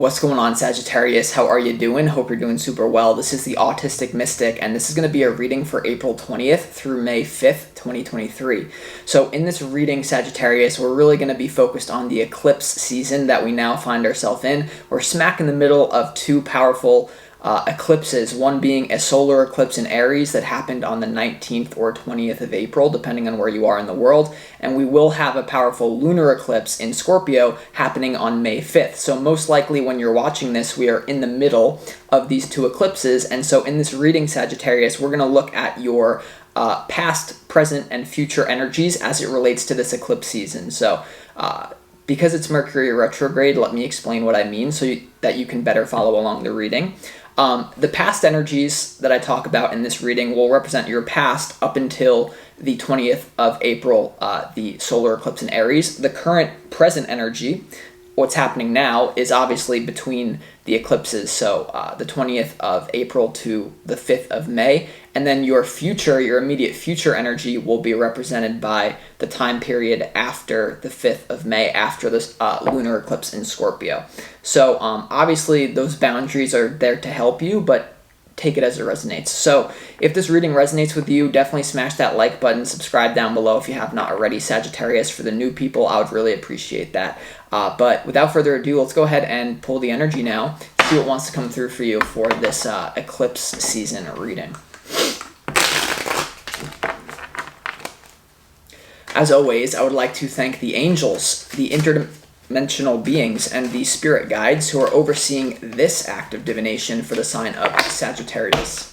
What's going on, Sagittarius? How are you doing? Hope you're doing super well. This is the Autistic Mystic, and this is going to be a reading for April 20th through May 5th, 2023. So in this reading, Sagittarius, we're really going to be focused on the eclipse season that we now find ourselves in. We're smack in the middle of two powerful eclipses, one being a solar eclipse in Aries that happened on the 19th or 20th of April, depending on where you are in the world, and we will have a powerful lunar eclipse in Scorpio happening on May 5th. So most likely when you're watching this, we are in the middle of these two eclipses, and so in this reading, Sagittarius, we're going to look at your past, present, and future energies as it relates to this eclipse season. So because it's Mercury retrograde, let me explain what I mean so that you can better follow along the reading. The past energies that I talk about in this reading will represent your past up until the 20th of April, the solar eclipse in Aries. The current present energy, what's happening now, is obviously between the eclipses, so the 20th of April to the 5th of May, and then your immediate future energy will be represented by the time period after the 5th of May, after this lunar eclipse in Scorpio. So obviously those boundaries are there to help you, but take it as it resonates. So if this reading resonates with you, definitely smash that like button, subscribe down below if you have not already, Sagittarius. For the new people, I would really appreciate that. But without further ado, let's go ahead and pull the energy now, see what wants to come through for you for this eclipse season reading. As always, I would like to thank the angels, the interdimensional beings, and the spirit guides who are overseeing this act of divination for the sign of Sagittarius.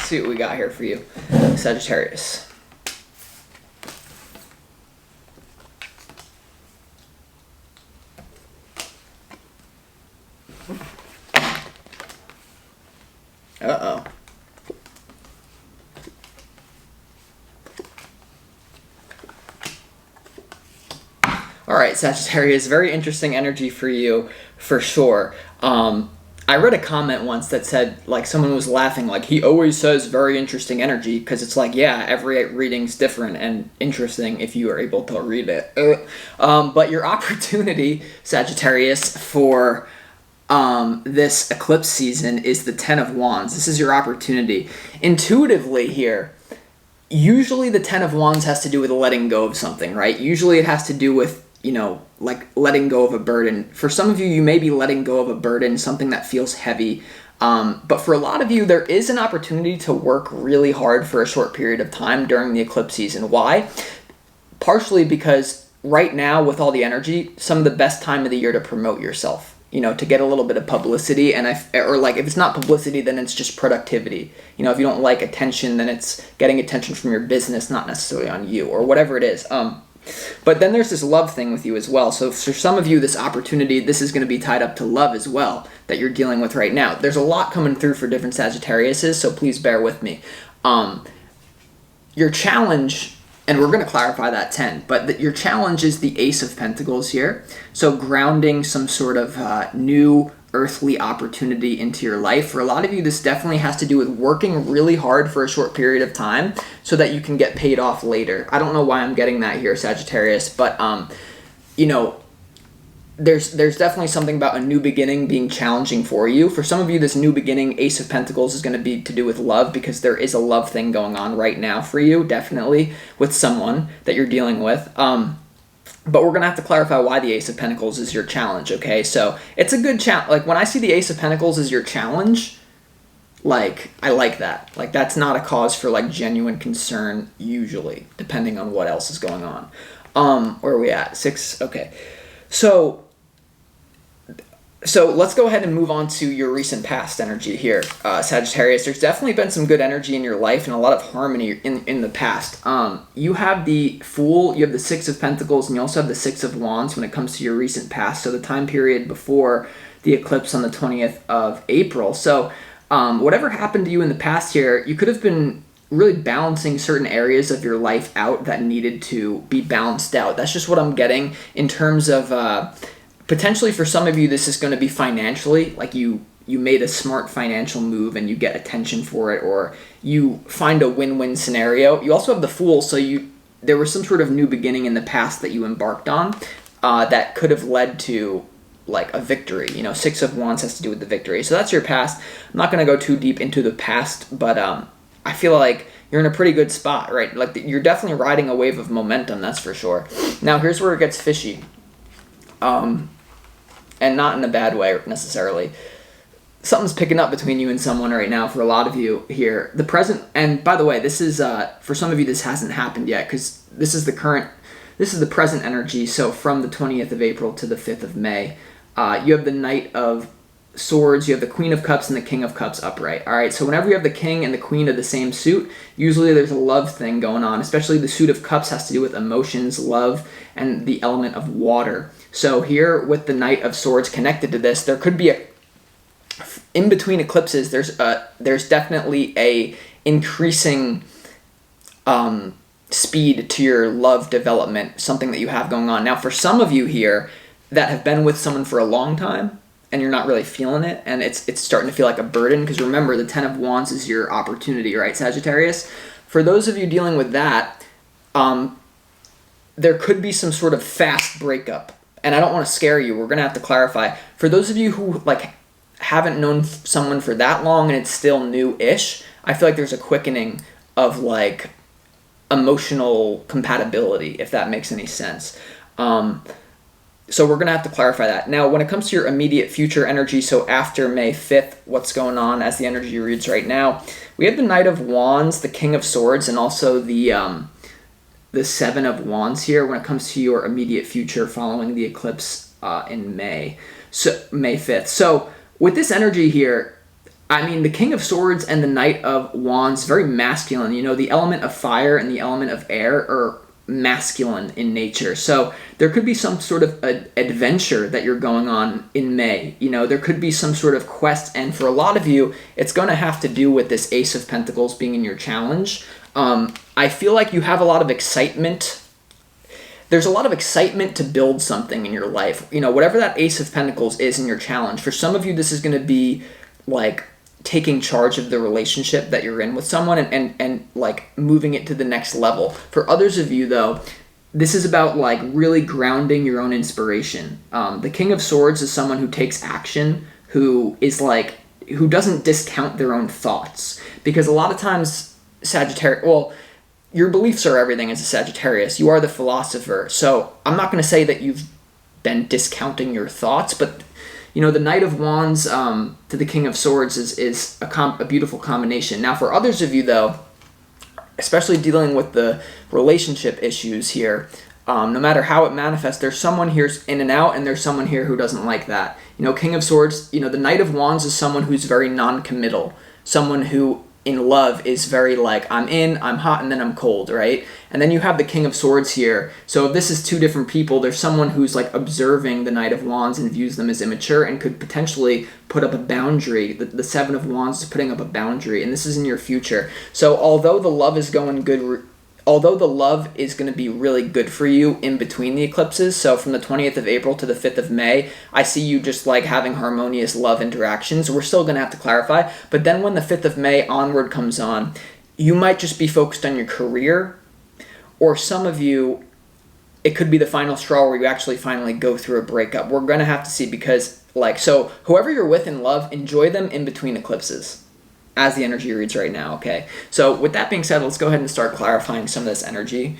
See what we got here for you, Sagittarius. Uh-oh. All right, Sagittarius, very interesting energy for you, for sure. I read a comment once that said, like, someone was laughing, like, he always says very interesting energy, because it's like, yeah, every reading's different and interesting if you are able to read it. But your opportunity, Sagittarius, for this eclipse season is the Ten of Wands. This is your opportunity. Intuitively here, usually the Ten of Wands has to do with letting go of something, right? Usually it has to do with, like letting go of a burden. For some of you, you may be letting go of a burden, something that feels heavy. But for a lot of you, there is an opportunity to work really hard for a short period of time during the eclipse season. Why? Partially because right now, with all the energy, some of the best time of the year to promote yourself, to get a little bit of publicity. And if it's not publicity, then it's just productivity. If you don't like attention, then it's getting attention from your business, not necessarily on you, or whatever it is. But then there's this love thing with you as well. So for some of you, this opportunity, this is going to be tied up to love as well that you're dealing with right now. There's a lot coming through for different Sagittariuses, so please bear with me. Your challenge, and we're going to clarify that 10, but your challenge is the Ace of Pentacles here. So grounding some sort of new earthly opportunity into your life. For a lot of you, this definitely has to do with working really hard for a short period of time so that you can get paid off later. I don't know why I'm getting that here, Sagittarius, but there's definitely something about a new beginning being challenging for you. For some of you, this new beginning, Ace of Pentacles, is going to be to do with love, because there is a love thing going on right now for you, definitely, with someone that you're dealing with. But we're going to have to clarify why the Ace of Pentacles is your challenge, okay? So it's a good challenge. Like, when I see the Ace of Pentacles as your challenge, like, I like that. Like, that's not a cause for, like, genuine concern, usually, depending on what else is going on. Where are we at? 6. Okay. So let's go ahead and move on to your recent past energy here, Sagittarius. There's definitely been some good energy in your life and a lot of harmony in the past. You have the Fool, you have the Six of Pentacles, and you also have the Six of Wands when it comes to your recent past. So the time period before the eclipse on the 20th of April. So whatever happened to you in the past here, you could have been really balancing certain areas of your life out that needed to be balanced out. That's just what I'm getting in terms of... potentially for some of you, this is going to be financially, like you made a smart financial move and you get attention for it, or you find a win-win scenario. You also have the Fool, so there was some sort of new beginning in the past that you embarked on that could have led to like a victory. Six of Wands has to do with the victory. So that's your past. I'm not going to go too deep into the past, but I feel like you're in a pretty good spot, right? Like you're definitely riding a wave of momentum, that's for sure. Now here's where it gets fishy. And not in a bad way necessarily. Something's picking up between you and someone right now for a lot of you here. The present, and by the way, this is, for some of you, this hasn't happened yet because this is the present energy. So from the 20th of April to the 5th of May, you have the Knight of Swords, you have the Queen of Cups and the King of Cups upright. All right, so whenever you have the King and the Queen of the same suit, usually there's a love thing going on, especially the suit of Cups has to do with emotions, love, and the element of water. So here with the Knight of Swords connected to this, there could be in between eclipses, there's definitely a increasing speed to your love development, something that you have going on. Now for some of you here that have been with someone for a long time, and you're not really feeling it, and it's starting to feel like a burden, because remember, the Ten of Wands is your opportunity, right, Sagittarius? For those of you dealing with that, there could be some sort of fast breakup, and I don't want to scare you. We're going to have to clarify. For those of you who haven't known someone for that long and it's still new-ish, I feel like there's a quickening of emotional compatibility, if that makes any sense. So we're going to have to clarify that. Now, when it comes to your immediate future energy, so after May 5th, what's going on as the energy reads right now, we have the Knight of Wands, the King of Swords, and also the Seven of Wands here when it comes to your immediate future following the eclipse in May. So May 5th. So with this energy here, I mean, the King of Swords and the Knight of Wands, very masculine. The element of fire and the element of air are masculine in nature. So there could be some sort of adventure that you're going on in May. There could be some sort of quest, and for a lot of you, it's going to have to do with this Ace of Pentacles being in your challenge. I feel like you have a lot of excitement. There's a lot of excitement to build something in your life. Whatever that Ace of Pentacles is in your challenge. For some of you, this is going to be taking charge of the relationship that you're in with someone and moving it to the next level. For others of you, though, this is about really grounding your own inspiration. The King of Swords is someone who takes action, who is who doesn't discount their own thoughts. Because a lot of times, your beliefs are everything as a Sagittarius. You are the philosopher. So I'm not going to say that you've been discounting your thoughts, but the Knight of Wands to the King of Swords is a beautiful combination. Now, for others of you, though, especially dealing with the relationship issues here, no matter how it manifests, there's someone here's in and out, and there's someone here who doesn't like that. King of Swords, the Knight of Wands is someone who's very non-committal, someone who in love is very I'm in, I'm hot, and then I'm cold, right? And then you have the King of Swords here. So if this is two different people, there's someone who's observing the Knight of Wands and views them as immature and could potentially put up a boundary. The Seven of Wands is putting up a boundary, and this is in your future. So although the love is going to be really good for you in between the eclipses, so from the 20th of April to the 5th of May, I see you just having harmonious love interactions. We're still going to have to clarify, but then when the 5th of May onward comes on, you might just be focused on your career, or some of you, it could be the final straw where you actually finally go through a breakup. We're going to have to see, because so whoever you're with in love, enjoy them in between eclipses as the energy reads right now, okay? So with that being said, let's go ahead and start clarifying some of this energy,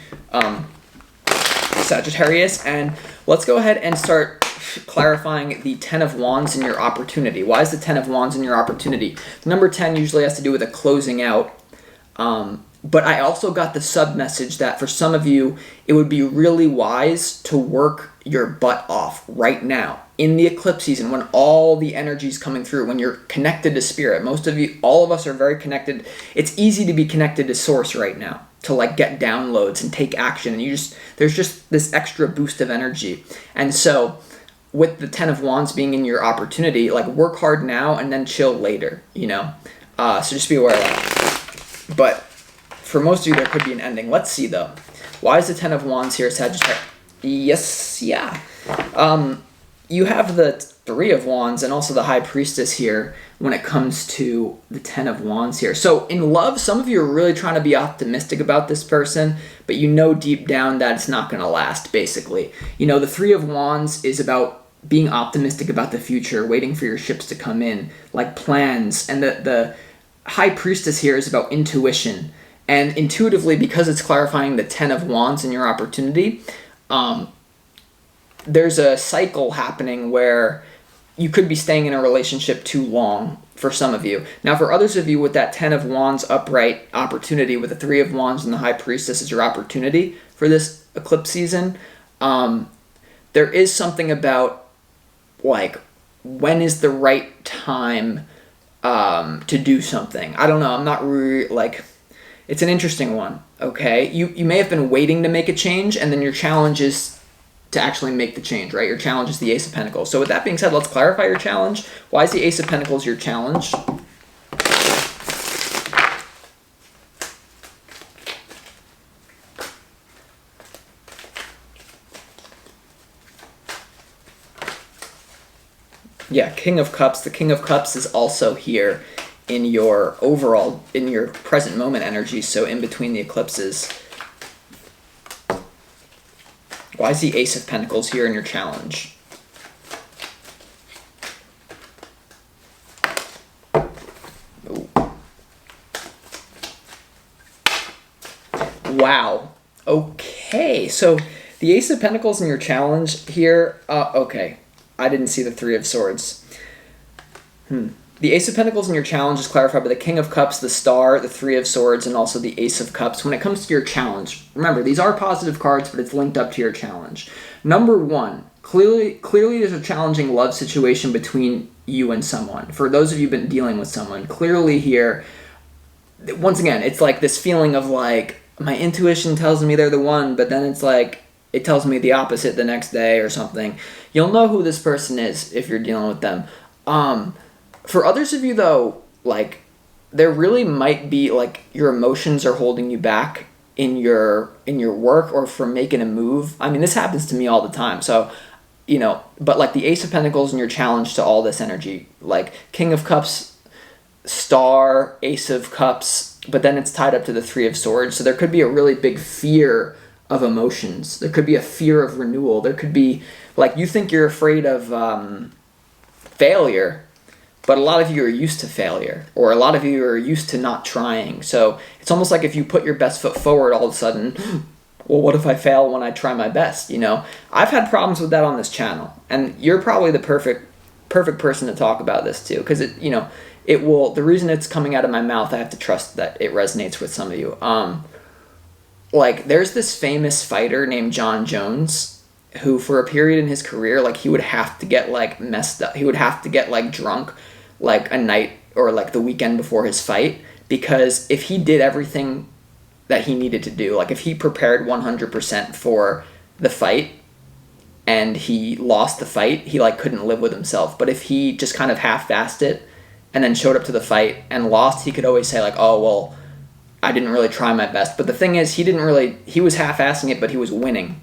Sagittarius, and let's go ahead and start clarifying the Ten of Wands in your opportunity. Why is the Ten of Wands in your opportunity? The number 10 usually has to do with a closing out, But I also got the sub message that for some of you, it would be really wise to work your butt off right now in the eclipse season when all the energy is coming through, when you're connected to spirit. Most of you, all of us are very connected. It's easy to be connected to source right now, to like get downloads and take action. And there's just this extra boost of energy. And so with the 10 of Wands being in your opportunity, like work hard now and then chill later, So just be aware of that. But for most of you, there could be an ending. Let's see, though. Why is the 10 of Wands here, Sagittarius? Yes, yeah. You have the 3 of Wands and also the High Priestess here when it comes to the 10 of Wands here. So in love, some of you are really trying to be optimistic about this person, but you know deep down that it's not going to last, basically. The 3 of Wands is about being optimistic about the future, waiting for your ships to come in, like plans. And the High Priestess here is about intuition. And intuitively, because it's clarifying the 10 of Wands in your opportunity, there's a cycle happening where you could be staying in a relationship too long for some of you. Now, for others of you with that 10 of Wands upright opportunity, with the 3 of Wands and the High Priestess as your opportunity for this eclipse season, there is something about, like, when is the right time to do something? I don't know. I'm not really, it's an interesting one, okay? You may have been waiting to make a change, and then your challenge is to actually make the change, right? Your challenge is the Ace of Pentacles. So with that being said, let's clarify your challenge. Why is the Ace of Pentacles your challenge? Yeah, King of Cups. The King of Cups is also here in your present moment energy, so in between the eclipses. Why is the Ace of Pentacles here in your challenge? Ooh. Wow. Okay, so the Ace of Pentacles in your challenge here, okay. I didn't see the 3 of Swords. The Ace of Pentacles in your challenge is clarified by the King of Cups, the Star, the 3 of Swords, and also the Ace of Cups. When it comes to your challenge, remember, these are positive cards, but it's linked up to your challenge. Number 1, clearly there's a challenging love situation between you and someone. For those of you who've been dealing with someone, clearly here, once again, it's like this feeling of like, my intuition tells me they're the one, but then it's like, it tells me the opposite the next day or something. You'll know who this person is if you're dealing with them. For others of you, though, like, there really might be, like, your emotions are holding you back in your work or from making a move. I mean, this happens to me all the time. So, but, like, the Ace of Pentacles in your challenge to all this energy, like, King of Cups, Star, Ace of Cups, but then it's tied up to the 3 of Swords. So there could be a really big fear of emotions. There could be a fear of renewal. There could be, like, you think you're afraid of failure, but a lot of you are used to failure, or a lot of you are used to not trying. So it's almost like if you put your best foot forward, all of a sudden, well, what if I fail when I try my best? I've had problems with that on this channel, and you're probably the perfect person to talk about this too, because it will. The reason it's coming out of my mouth, I have to trust that it resonates with some of you. Like, there's this famous fighter named John Jones who, for a period in his career, like, he would have to get, like, messed up. He would have to get, like, drunk, like, a night or, like, the weekend before his fight, because if he did everything that he needed to do, like, if he prepared 100% for the fight and he lost the fight, he, like, couldn't live with himself. But if he just kind of half-assed it and then showed up to the fight and lost, he could always say, like, oh, well, I didn't really try my best. But the thing is, he was half-assing it, but he was winning.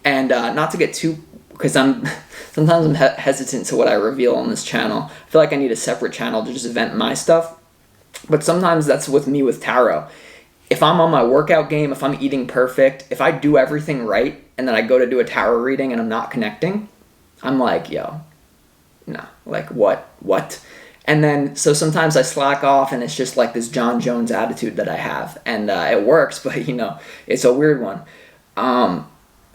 And not to get too, because sometimes I'm hesitant to what I reveal on this channel. I feel like I need a separate channel to just vent my stuff. But sometimes that's with me with tarot. If I'm on my workout game, if I'm eating perfect, if I do everything right, and then I go to do a tarot reading and I'm not connecting, I'm like, yo, no, like, what? And then, so sometimes I slack off, and it's just like this John Jones attitude that I have. And it works, but, it's a weird one.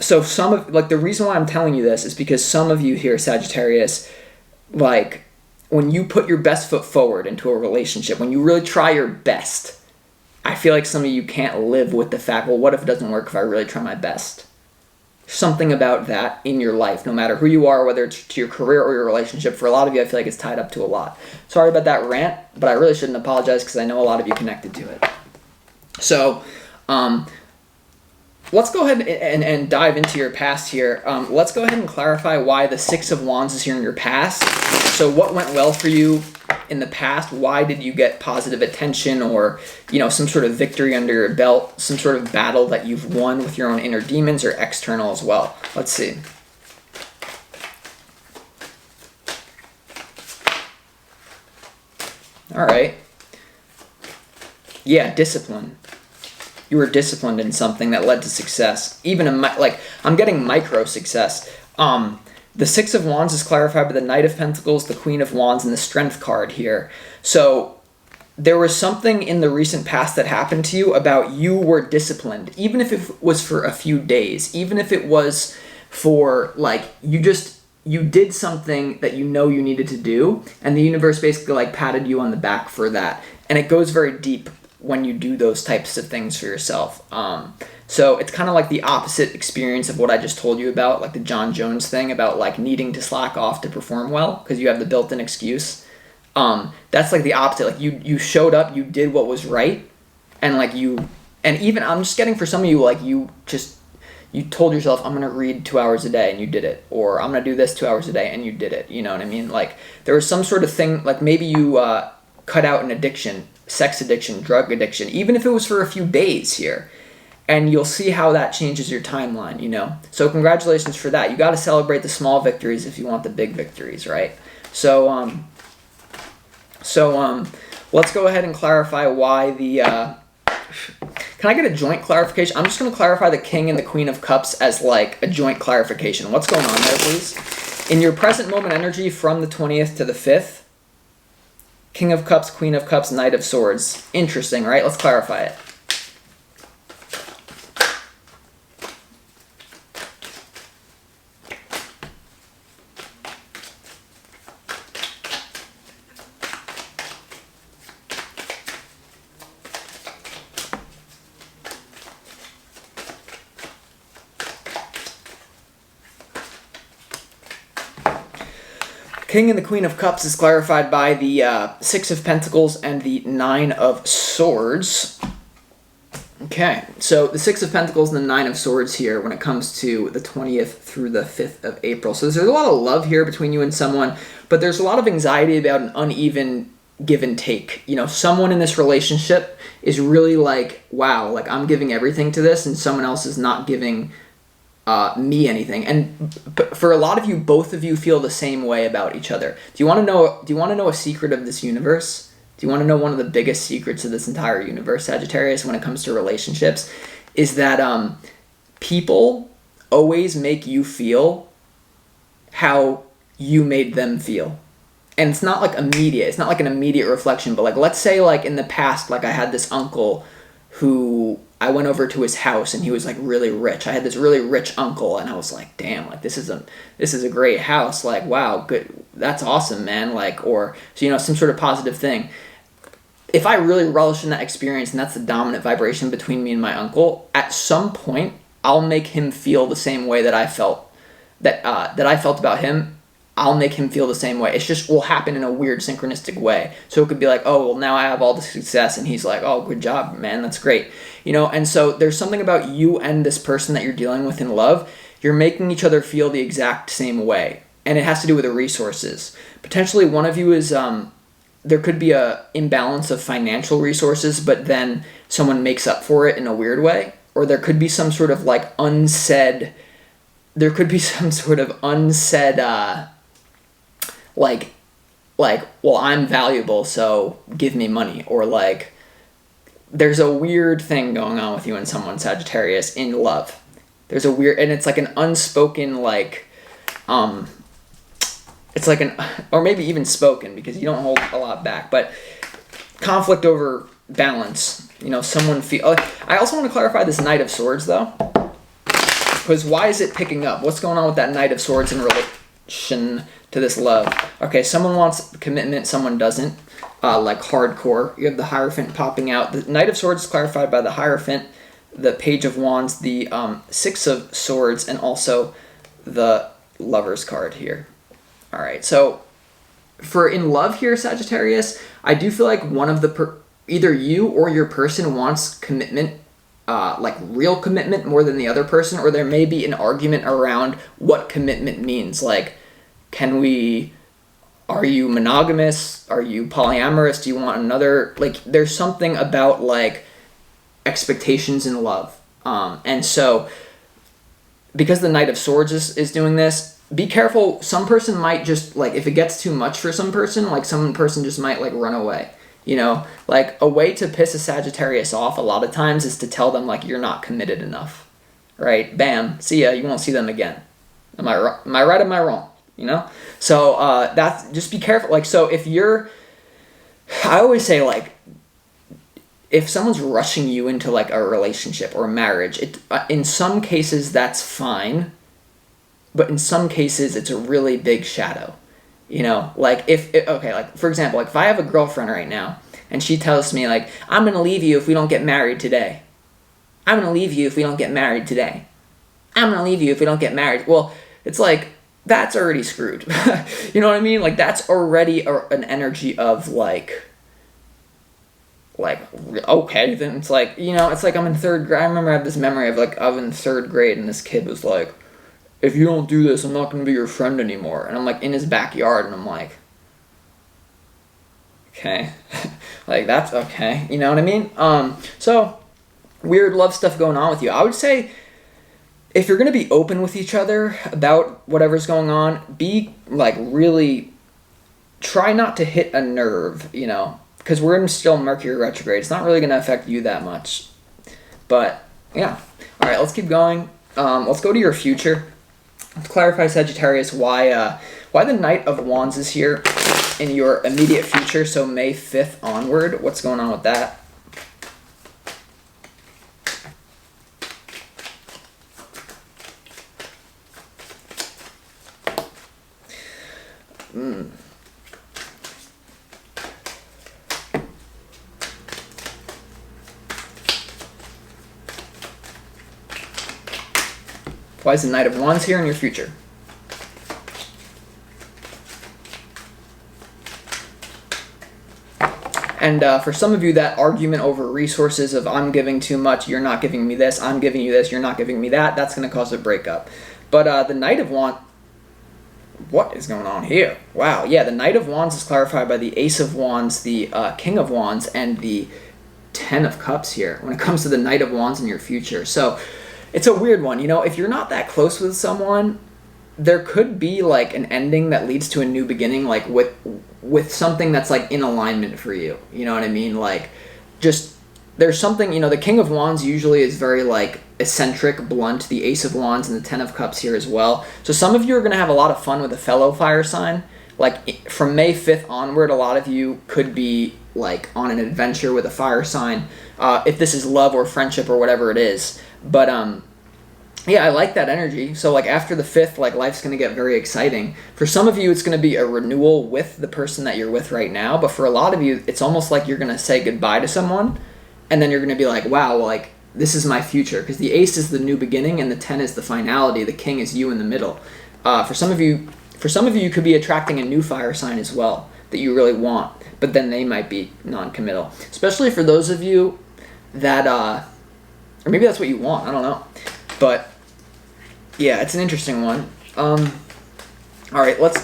So the reason why I'm telling you this is because some of you here, Sagittarius, like, when you put your best foot forward into a relationship, when you really try your best, I feel like some of you can't live with the fact, well, what if it doesn't work if I really try my best? Something about that in your life, no matter who you are, whether it's to your career or your relationship. For a lot of you, I feel like it's tied up to a lot. Sorry about that rant, but I really shouldn't apologize because I know a lot of you connected to it. So, let's go ahead and dive into your past here. Let's go ahead and clarify why the Six of Wands is here in your past. So what went well for you in the past? Why did you get positive attention or, some sort of victory under your belt, some sort of battle that you've won with your own inner demons or external as well? Let's see. All right. Yeah, discipline. You were disciplined in something that led to success. Even I'm getting micro success. The Six of Wands is clarified by the Knight of Pentacles, the Queen of Wands, and the Strength card here. So there was something in the recent past that happened to you about you were disciplined, even if it was for a few days, even if it was for you did something that you needed to do, and the universe basically patted you on the back for that. And it goes very deep when you do those types of things for yourself. So it's kind of like the opposite experience of what I just told you about, like the John Jones thing about needing to slack off to perform well because you have the built-in excuse. That's like the opposite. Like you showed up, you did what was right, and even I'm just getting for some of you, you told yourself, I'm gonna read 2 hours a day and you did it, or I'm gonna do this 2 hours a day and you did it. You know what I mean? There was some sort of thing, maybe you cut out an addiction, sex addiction, drug addiction, even if it was for a few days here. And you'll see how that changes your timeline, So congratulations for that. You got to celebrate the small victories if you want the big victories, right? So let's go ahead and clarify why the... Can I get a joint clarification? I'm just going to clarify the King and the Queen of Cups as a joint clarification. What's going on there, please? In your present moment energy from the 20th to the 5th, King of Cups, Queen of Cups, Knight of Swords. Interesting, right? Let's clarify it. King and the Queen of Cups is clarified by the Six of Pentacles and the Nine of Swords. Okay, so the Six of Pentacles and the Nine of Swords here when it comes to the 20th through the 5th of April. So there's a lot of love here between you and someone, but there's a lot of anxiety about an uneven give and take. Someone in this relationship is really wow, I'm giving everything to this, and someone else is not giving me anything. And for a lot of you, both of you feel the same way about each other. Do you want to know a secret of this universe? Do you want to know one of the biggest secrets of this entire universe, Sagittarius, when it comes to relationships? Is that people always make you feel how you made them feel. And it's not immediate. It's not an immediate reflection, but let's say in the past, I had this uncle who I went over to his house and he was really rich. I had this really rich uncle and I was like, damn, this is a great house. Wow, good. That's awesome, man. Some sort of positive thing. If I really relish in that experience and that's the dominant vibration between me and my uncle, at some point I'll make him feel the same way that I felt about him. I'll make him feel the same way. It's just will happen in a weird synchronistic way. So it could be oh, well, now I have all the success, and he's like, oh, good job, man, that's great. And so there's something about you and this person that you're dealing with in love. You're making each other feel the exact same way. And it has to do with the resources. Potentially one of you is, there could be a imbalance of financial resources, but then someone makes up for it in a weird way. Or there could be some sort of unsaid, well, I'm valuable, so give me money. Or there's a weird thing going on with you and someone, Sagittarius, in love. There's a weird, and it's an unspoken, it's or maybe even spoken because you don't hold a lot back, but conflict over balance. Someone I also want to clarify this Knight of Swords though, because why is it picking up? What's going on with that Knight of Swords in to this love. Okay, someone wants commitment, someone doesn't. Like hardcore. You have the Hierophant popping out. The Knight of Swords is clarified by the Hierophant, the Page of Wands, the Six of Swords, and also the Lover's card here. All right, so for in love here, Sagittarius, I do feel like one of the either you or your person wants commitment, like real commitment more than the other person, or there may be an argument around what commitment means. Like, are you monogamous? Are you polyamorous? Do you want another? Like, there's something about like expectations in love. And so because the Knight of Swords is doing this, be careful. Some person might just, like, if it gets too much for some person, like some person just might like run away. You know, like a way to piss a Sagittarius off a lot of times is to tell them like you're not committed enough, right? Bam, see ya. You won't see them again. Am I right? Am I wrong? You know. So that's, just be careful. Like, so if I always say, like, if someone's rushing you into like a relationship or a marriage, in some cases that's fine, but in some cases it's a really big shadow. You know, like okay, like for example, like if I have a girlfriend right now and she tells me like, I'm going to leave you if we don't get married today. I'm going to leave you if we don't get married today. I'm going to leave you if we don't get married. Well, it's like, that's already screwed. You know what I mean? Like that's already an energy of like, okay, then it's like, you know, it's like I'm in third grade. I remember I have this memory of like, I'm in third grade and this kid was like, if you don't do this, I'm not going to be your friend anymore. And I'm like in his backyard and I'm like, okay, like that's okay. You know what I mean? So weird love stuff going on with you. I would say if you're going to be open with each other about whatever's going on, be like really, try not to hit a nerve, you know, because we're in still Mercury retrograde. It's not really going to affect you that much. But yeah. All right, let's keep going. Let's go to your future. Let's clarify, Sagittarius, why the Knight of Wands is here in your immediate future, so May 5th onward. What's going on with that? Why is the Knight of Wands here in your future? And for some of you, that argument over resources of I'm giving too much, you're not giving me this, I'm giving you this, you're not giving me that, that's going to cause a breakup. But the Knight of Wands, what is going on here? Wow, yeah, the Knight of Wands is clarified by the Ace of Wands, the King of Wands, and the Ten of Cups here when it comes to the Knight of Wands in your future. So it's a weird one. You know, if you're not that close with someone, there could be like an ending that leads to a new beginning, like with something that's like in alignment for you. You know what I mean? Like, just there's something, you know, the King of Wands usually is very like eccentric, blunt, the Ace of Wands and the Ten of Cups here as well. So some of you are going to have a lot of fun with a fellow fire sign. Like from May 5th onward, a lot of you could be like on an adventure with a fire sign, if this is love or friendship or whatever it is. But yeah, I like that energy. So like after the 5th, like life's going to get very exciting. For some of you, it's going to be a renewal with the person that you're with right now. But for a lot of you, it's almost like you're going to say goodbye to someone. And then you're going to be like, wow, like this is my future. Because the Ace is the new beginning and the 10 is the finality. The King is you in the middle. For some of you, you could be attracting a new fire sign as well that you really want. But then they might be non-committal. Especially for those of you that, or maybe that's what you want. I don't know. But yeah, it's an interesting one. All right, let's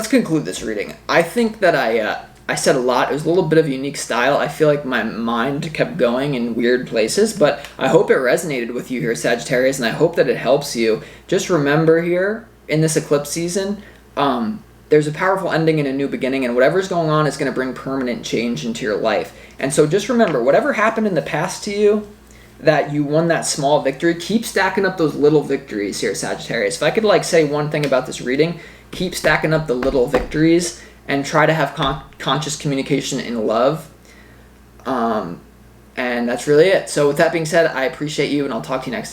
conclude this reading. I think that I said a lot. It was a little bit of a unique style. I feel like my mind kept going in weird places, but I hope it resonated with you here, Sagittarius, and I hope that it helps you. Just remember here in this eclipse season, there's a powerful ending and a new beginning, and whatever's going on is going to bring permanent change into your life. And so just remember, whatever happened in the past to you, that you won that small victory, keep stacking up those little victories here, Sagittarius. If I could like say one thing about this reading, keep stacking up the little victories and try to have conscious communication in love. And that's really it. So with that being said, I appreciate you and I'll talk to you next time.